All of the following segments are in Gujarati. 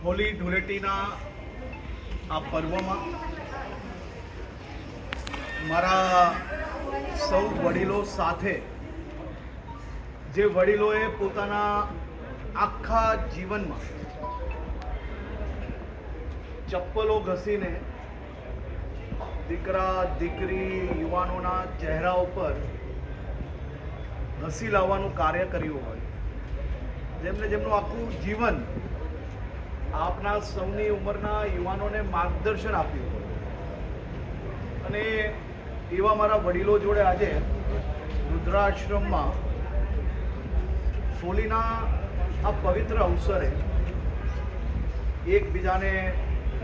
હોળી ધૂળેટીના આ પર્વમાં મારા સૌ વડીલો સાથે, જે વડીલોએ પોતાના આખા જીવનમાં ચપ્પલો ઘસીને દીકરા દીકરી યુવાનોના ચહેરા ઉપર હસી લાવવાનું કાર્ય કર્યું હોય, જેમનું આખું જીવન આપના સૌની ઉંમરના યુવાનોને માર્ગદર્શન આપ્યું હોય, અને એવા મારા વડીલો જોડે આજે રુદ્રાશ્રમમાં હોળીના આ પવિત્ર અવસરે એકબીજાને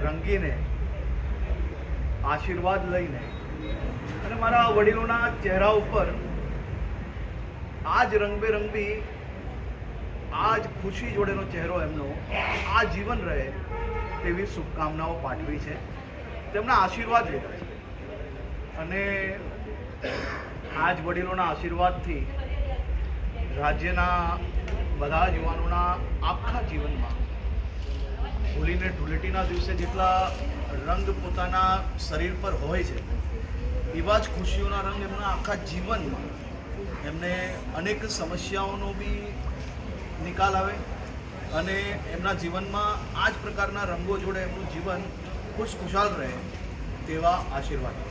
રંગીને આશીર્વાદ લઈને અને મારા વડીલોના ચહેરા ઉપર આજ રંગબેરંગી, આજ ખુશી જોડેનો ચહેરો એમનો આ જીવન રહે તેવી શુભકામનાઓ પાઠવી છે, તેમના આશીર્વાદ લીધા છે. અને આજ વડીલોના આશીર્વાદથી રાજ્યના બધા જ યુવાનોના આખા જીવનમાં હોળીને ધૂળેટીના દિવસે જેટલા રંગ પોતાના શરીર પર હોય છે, એવા જ ખુશીઓના રંગ એમના આખા જીવનમાં એમને અનેક સમસ્યાઓનો બી નિકાલ આવે અને એમના જીવનમાં આ જ પ્રકારના રંગો જોડે એમનું જીવન ખુશખુશાલ રહે તેવા આશીર્વાદ.